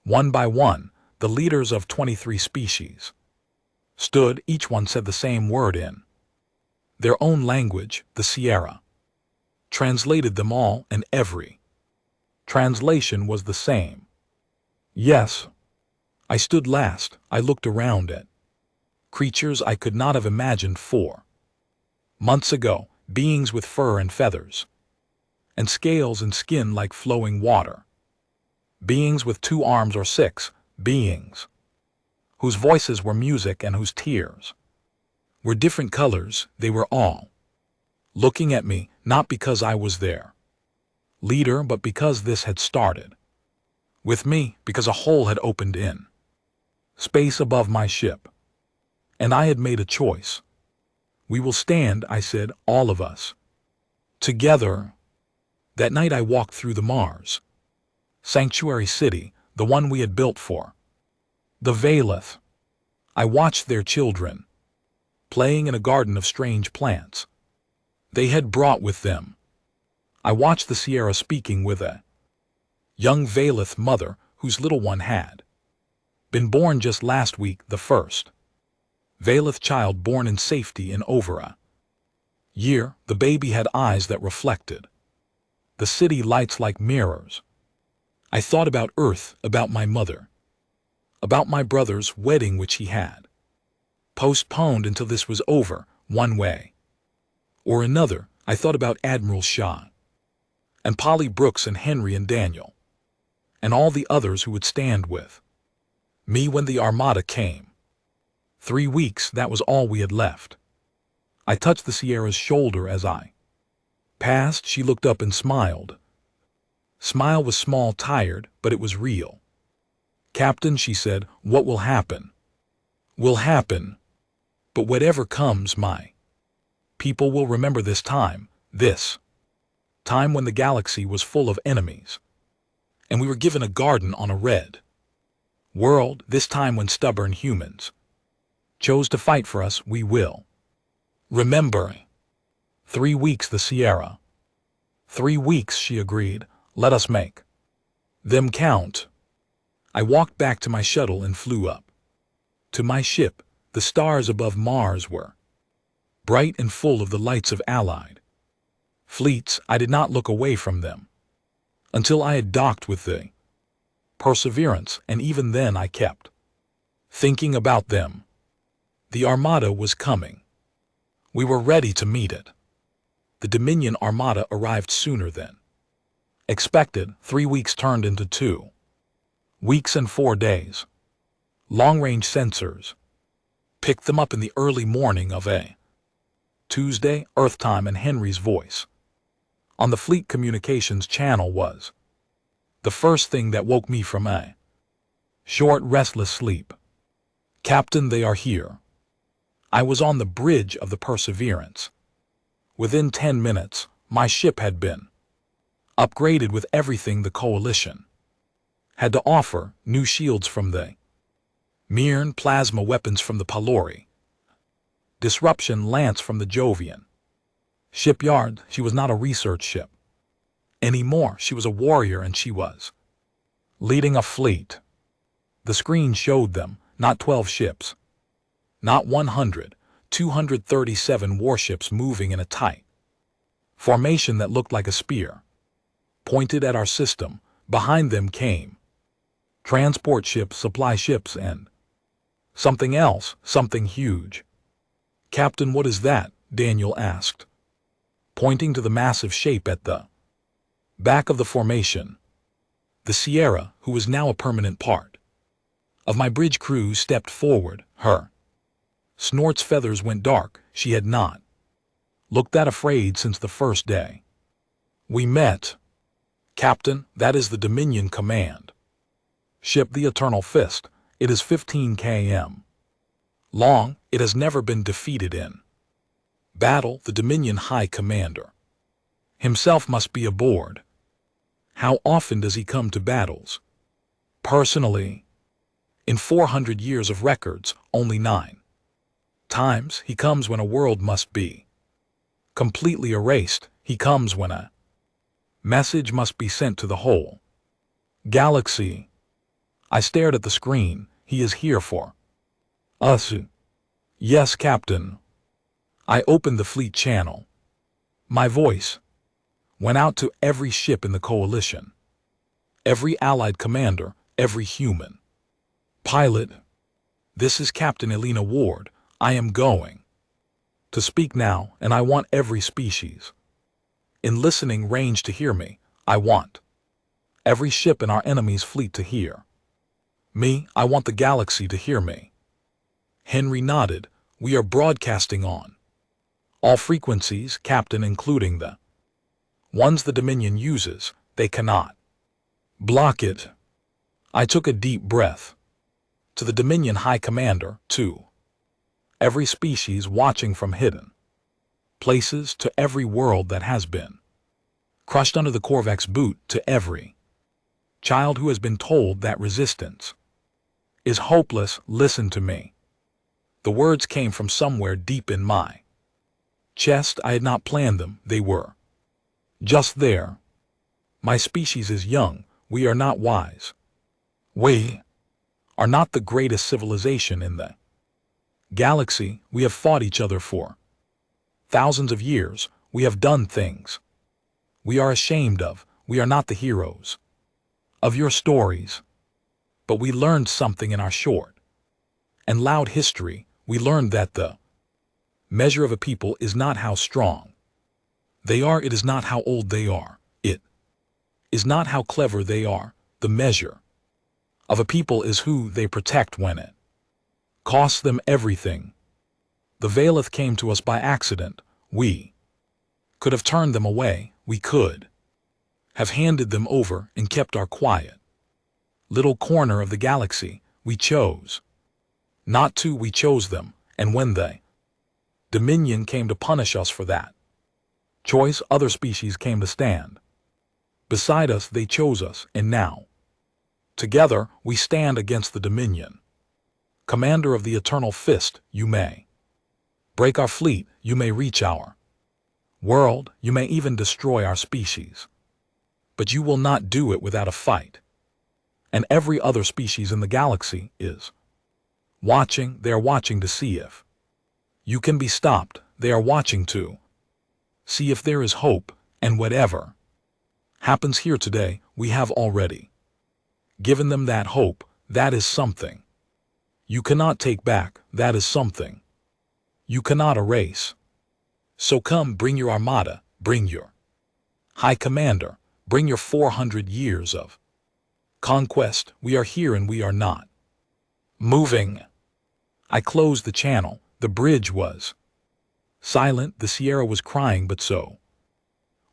Speaker 1: One by one, the leaders of 23 species stood. Each one said the same word in their own language. The Sierra translated them all, and every translation was the same. Yes. I stood last. I looked around at creatures I could not have imagined 4 months ago, beings with fur and feathers, and scales and skin like flowing water, beings with 2 arms or 6, beings whose voices were music and whose tears were different colors. They were all looking at me, not because I was their leader, but because this had started with me, because a hole had opened in space above my ship, and I had made a choice. We will stand, I said, all of us, together. That night I walked through the Mars sanctuary city, the one we had built for the Valeth. I watched their children playing in a garden of strange plants they had brought with them. I watched the Sierra speaking with a young Valeth mother whose little one had been born just last week, the first Valeth child born in safety in over a year. The baby had eyes that reflected the city lights like mirrors. I thought about Earth, about my mother, about my brother's wedding which he had postponed until this was over. One way Or another, I thought about Admiral Shaw, and Polly Brooks and Henry and Daniel, and all the others who would stand with me when the Armada came. 3 weeks, that was all we had left. I touched the Sierra's shoulder as I passed. She looked up and smiled. Smile was small, tired, but it was real. Captain, she said, what will happen? Will happen. But whatever comes, my people will remember this time when the galaxy was full of enemies, and we were given a garden on a red world. This time when stubborn humans chose to fight for us, we will remember. 3 weeks, the Sierra. 3 weeks, she agreed. Let us make them count. I walked back to my shuttle and flew up to my ship. The stars above Mars were bright and full of the lights of Allied fleets. I did not look away from them until I had docked with the Perseverance, and even then I kept thinking about them. The Armada was coming. We were ready to meet it. The Dominion Armada arrived sooner than expected. 3 weeks turned into 2 weeks and 4 days. Long-range sensors picked them up in the early morning of a Tuesday, Earth time, and Henry's voice on the fleet communications channel was the first thing that woke me from a short, restless sleep. Captain, they are here. I was on the bridge of the Perseverance. Within 10 minutes, my ship had been upgraded with everything the Coalition had to offer: new shields from the Mirn, plasma weapons from the Palori, disruption lance from the Jovian shipyard. She was not a research ship anymore. She was a warrior, and she was leading a fleet. The screen showed them not 12 ships, not 100, 237 warships moving in a tight formation that looked like a spear pointed at our system. Behind them came transport ships, supply ships, and something else, something huge. Captain, what is that? Daniel asked, pointing to the massive shape at the back of the formation. The Sierra, who was now a permanent part of my bridge crew, stepped forward. Her snort's feathers went dark. She had not looked that afraid since the first day we met. Captain, that is the Dominion command ship, the Eternal Fist. It is 15 km long. It has never been defeated in battle. The Dominion High Commander himself must be aboard. How often does he come to battles? Personally, in 400 years of records, only 9 times. He comes when a world must be completely erased. He comes when a message must be sent to the whole galaxy. I stared at the screen. He is here for us. Yes, Captain. I opened the fleet channel. My voice went out to every ship in the Coalition, every Allied commander, every human pilot. This is Captain Elena Ward. I am going to speak now, and I want every species in listening range to hear me. I want every ship in our enemy's fleet to hear me. I want the galaxy to hear me. Henry nodded. We are broadcasting on all frequencies, Captain, including the ones the Dominion uses. They cannot block it. I took a deep breath. To the Dominion High Commander, to every species watching from hidden places, to every world that has been crushed under the Korvac's boot, to every child who has been told that resistance is hopeless, listen to me. The words came from somewhere deep in my chest. I had not planned them. They were just there. My species is young. We are not wise. We are not the greatest civilization in the galaxy. We have fought each other for thousands of years. We have done things we are ashamed of. We are not the heroes of your stories. But we learned something in our short and loud history. We learned that the measure of a people is not how strong It is not how old they are. It is not how clever they are. The measure of a people is who they protect when it costs them everything. The Valeth came to us by accident. We could have turned them away. We could have handed them over and kept our quiet little corner of the galaxy. We chose not to. We chose them, and when the Dominion came to punish us for that choice, other species came to stand beside us. They chose us, and now together we stand against the Dominion. Commander of the Eternal Fist, you may break our fleet, you may reach our world, you may even destroy our species, but you will not do it without a fight. And every other species in the galaxy is watching. They are watching to see if you can be stopped. They are watching to see if there is hope, and whatever happens here today, we have already given them that hope. That is something you cannot take back. That is something you cannot erase. So come, bring your armada, bring your High Commander, bring your 400 years of conquest. We are here and we are not moving. I closed the channel. The bridge was silent. The Sierra was crying, but so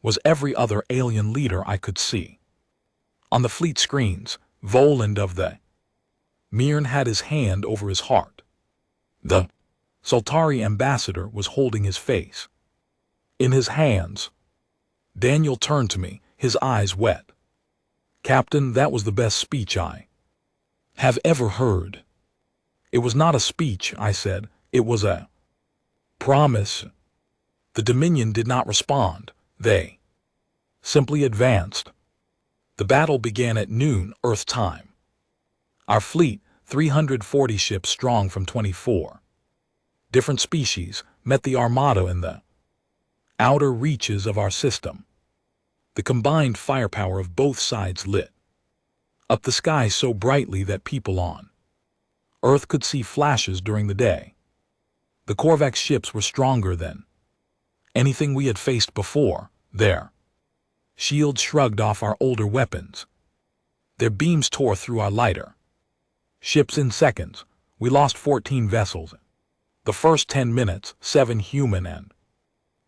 Speaker 1: was every other alien leader I could see. On the fleet screens, Voland of the Mirn had his hand over his heart. The Sultari ambassador was holding his face in his hands. Daniel turned to me, his eyes wet. Captain, that was the best speech I have ever heard. It was not a speech, I said. It was a promise. The Dominion did not respond. They simply advanced. The battle began at noon, Earth time. Our fleet, 340 ships strong from 24 different species, met the Armada in the outer reaches of our system. The combined firepower of both sides lit up the sky so brightly that people on Earth could see flashes during the day. The Korvax ships were stronger than anything we had faced before. Their shields shrugged off our older weapons. Their beams tore through our lighter ships in seconds. We lost 14 vessels. The first 10 minutes, 7 human and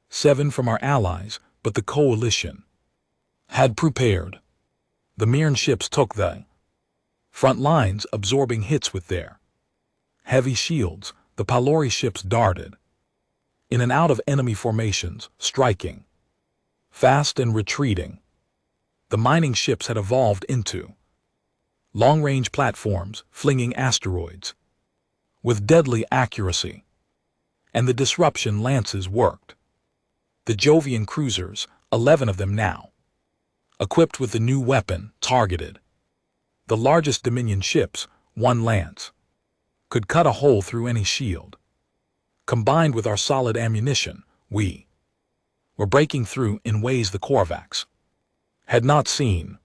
Speaker 1: 7 from our allies, but the coalition had prepared. The Mirn ships took the front lines, absorbing hits with their heavy shields. The Palori ships darted in and out of enemy formations, striking fast and retreating. The mining ships had evolved into long-range platforms, flinging asteroids with deadly accuracy, and the disruption lances worked. The Jovian cruisers, 11 of them now, equipped with the new weapon, targeted the largest Dominion ships. One lance could cut a hole through any shield. Combined with our solid ammunition, we were breaking through in ways the Korvax had not seen.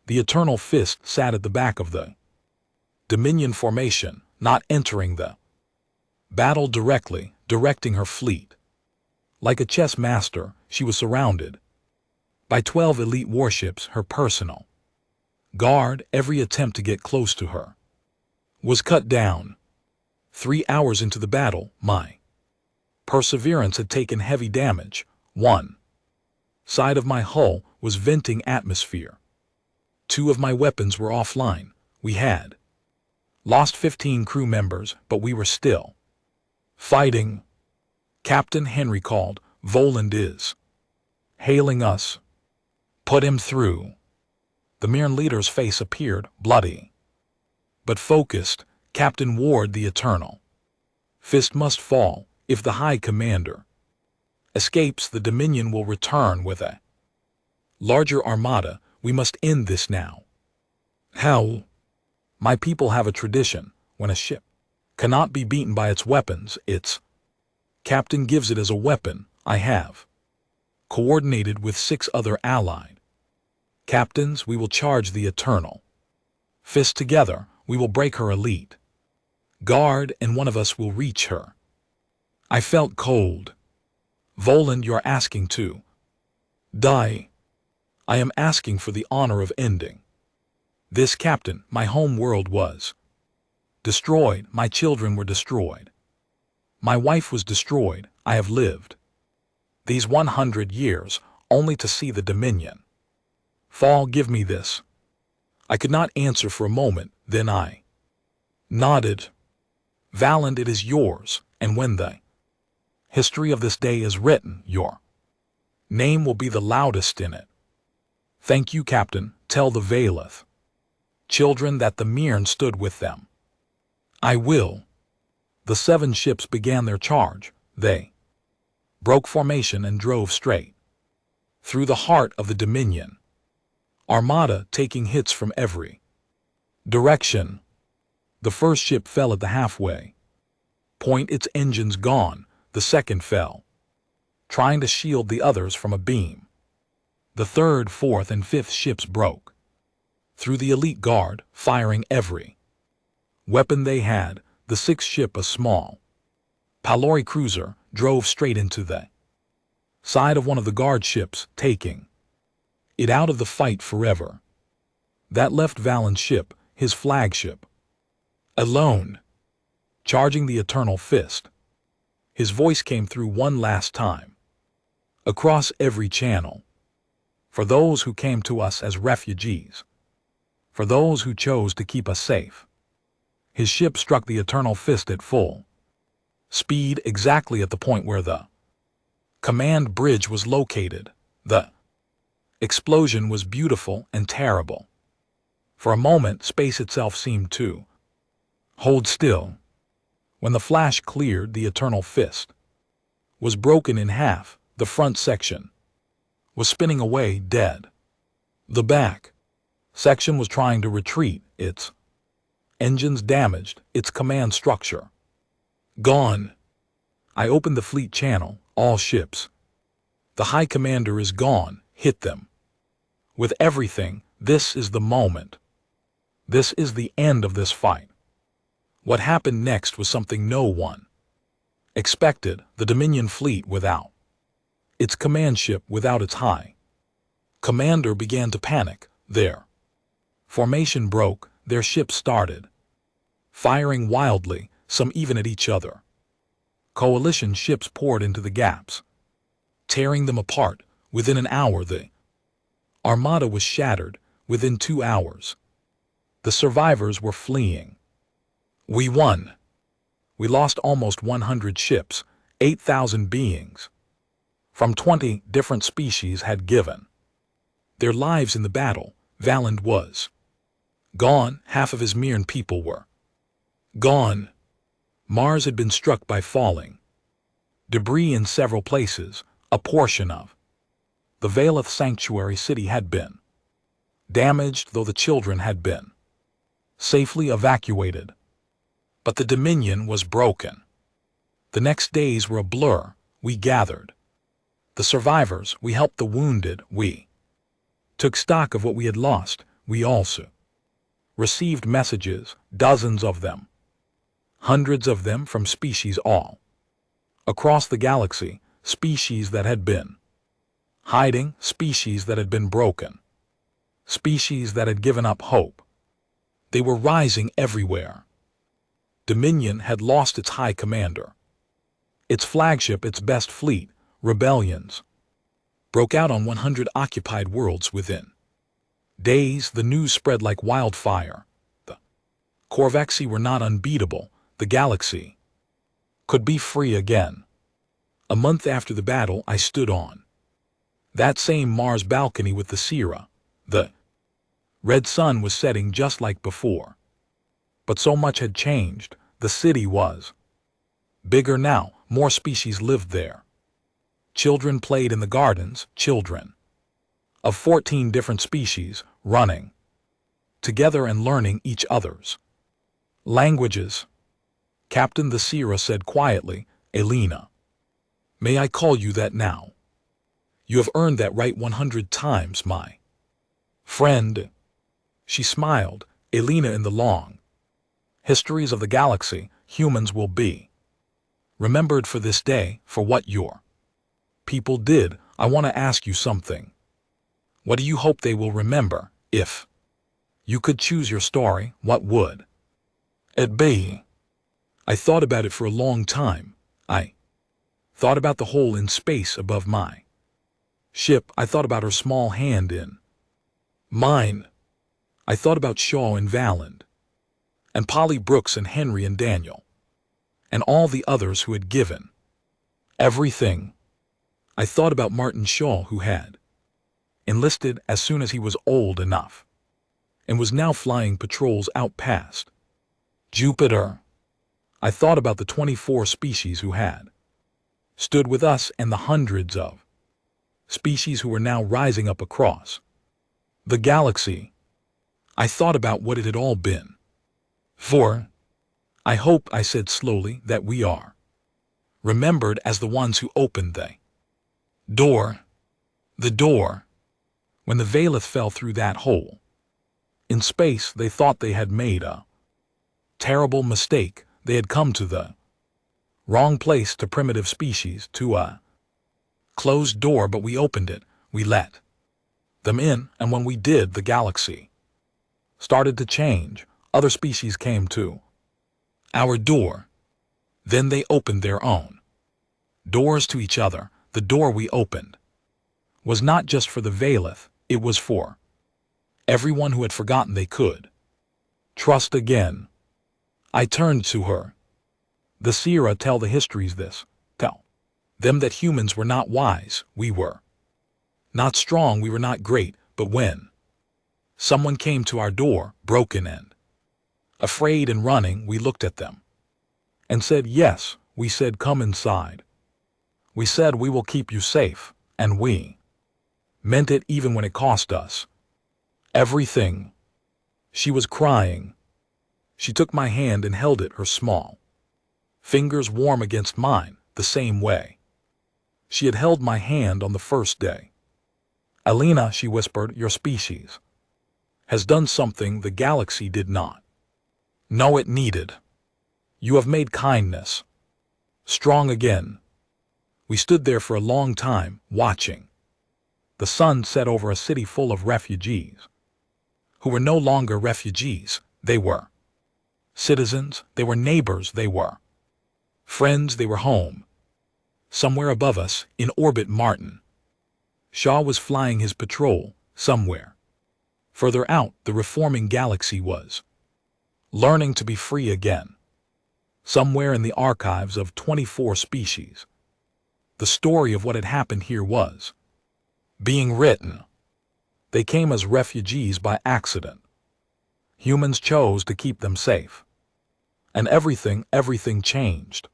Speaker 1: The Eternal Fist sat at the back of the Dominion formation, not entering the battle directly, directing her fleet. Like a chess master, she was surrounded by 12 elite warships, her personal guard. Every attempt to get close to her was cut down. 3 hours into the battle, my Perseverance had taken heavy damage. One side of my hull was venting atmosphere. 2 of my weapons were offline. We had lost 15 crew members, but we were still fighting. Captain Henry called. Voland is hailing us. Put him through. The Mirn leader's face appeared, bloody but focused. Captain Ward, the Eternal Fist must fall. If the High Commander escapes, the Dominion will return with a larger armada. We must end this now. How? My people have a tradition. When a ship cannot be beaten by its weapons, its captain gives it as a weapon. I have coordinated with 6 other allied captains. We will charge the Eternal Fist together. We will break her elite guard, and one of us will reach her. I felt cold. Voland, you're asking too Die. I am asking for the honor of ending. This, Captain, my home world was destroyed, my children were destroyed. My wife was destroyed, I have lived these 100 years only to see the Dominion fall. Give me this. I could not answer for a moment, then I nodded. Valand, it is yours, and when the history of this day is written, your name will be the loudest in it. Thank you, Captain, tell the Valeth children that the Mearn stood with them. I will. The 7 ships began their charge. They broke formation and drove straight through the heart of the Dominion Armada, taking hits from every direction. The first ship fell at the halfway point, its engines gone. The second fell, trying to shield the others from a beam. The third, fourth, and fifth ships broke through the elite guard, firing every weapon they had. The sixth ship, a small Palori cruiser, drove straight into the side of one of the guard ships, taking it out of the fight forever. That left Valen's ship, his flagship, alone, charging the Eternal Fist. His voice came through one last time, across every channel. For those who came to us as refugees, for those who chose to keep us safe. His ship struck the Eternal Fist at full speed, exactly at the point where the command bridge was located. The explosion was beautiful and terrible. For a moment, space itself seemed to hold still. When the flash cleared, the Eternal Fist was broken in half. The front section was spinning away, dead. The back section was trying to retreat, its engines damaged, its command structure gone. I opened the fleet channel. All ships. The High Commander is gone. Hit them with everything. This is the moment. This is the end of this fight. What happened next was something no one expected. The Dominion fleet without its command ship, without its High Commander, began to panic. Their formation broke. Their ships started firing wildly, some even at each other. Coalition ships poured into the gaps, tearing them apart. Within an hour, the Armada was shattered. Within 2 hours, the survivors were fleeing. We won. We lost almost 100 ships, 8,000 beings from 20 different species had given their lives in the battle. Valand was gone. Half of his Mearn people were gone. Mars had been struck by falling debris in several places. A portion of the Valeth sanctuary city had been damaged, though the children had been safely evacuated. But the Dominion was broken. The next days were a blur. We gathered the survivors. We helped the wounded. We took stock of what we had lost. We also received messages, dozens of them, hundreds of them, from species all across the galaxy, species that had been hiding, species that had been broken, species that had given up hope. They were rising everywhere. Dominion had lost its High Commander, its flagship, its best fleet. Rebellions broke out on 100 occupied worlds within days. The news spread like wildfire. The Corvaxi were not unbeatable. The galaxy could be free again. A month after the battle, I stood on that same Mars balcony with the Sierra. The red sun was setting just like before. But so much had changed. The city was bigger now. More species lived there. Children played in the gardens, children of 14 different species, running together and learning each other's languages. Captain, the Sierra said quietly, Elena, may I call you that now? You have earned that right 100 times, my friend. She smiled. Elena, in the long histories of the galaxy, humans will be remembered for this day, for what your people did I want to ask you something. What do you hope they will remember? If you could choose your story, what would it be? I thought about it for a long time. I thought about the hole in space above my ship. I thought about her small hand in mine. I thought about Shaw and Valand, and Polly Brooks and Henry and Daniel, and all the others who had given everything. I thought about Martin Shaw, who had enlisted as soon as he was old enough, and was now flying patrols out past Jupiter. I thought about the 24 species who had stood with us and the hundreds of species who were now rising up across the galaxy. I thought about what it had all been. For I hope, I said slowly, that we are remembered as the ones who opened the door. The door. When the Valeth fell through that hole in space, they thought they had made a terrible mistake. They had come to the wrong place, to primitive species, to a closed door, but we opened it. We let them in, and when we did, the galaxy started to change. Other species came to our door. Then they opened their own doors to each other. The door we opened was not just for the Valeth, it was for everyone who had forgotten they could trust again. I turned to her. The Sierra tell the histories this. Tell them that humans were not wise, we were not strong, we were not great, but when someone came to our door, broken and afraid and running, we looked at them and said, yes. We said, come inside. We said, we will keep you safe, and we meant it, even when it cost us everything. She was crying. She took my hand and held it, her small fingers warm against mine, the same way she had held my hand on the first day. Alina, she whispered, your species has done something the galaxy did not know it needed. You have made kindness strong again. We stood there for a long time, watching the sun set over a city full of refugees, who were no longer refugees. They were citizens, they were neighbors, they were friends, they were home. Somewhere above us, in orbit, Martin Shaw was flying his patrol. Somewhere further out, the reforming galaxy was learning to be free again. Somewhere in the archives of 24 species, the story of what had happened here was being written. They came as refugees by accident. Humans chose to keep them safe. And everything changed.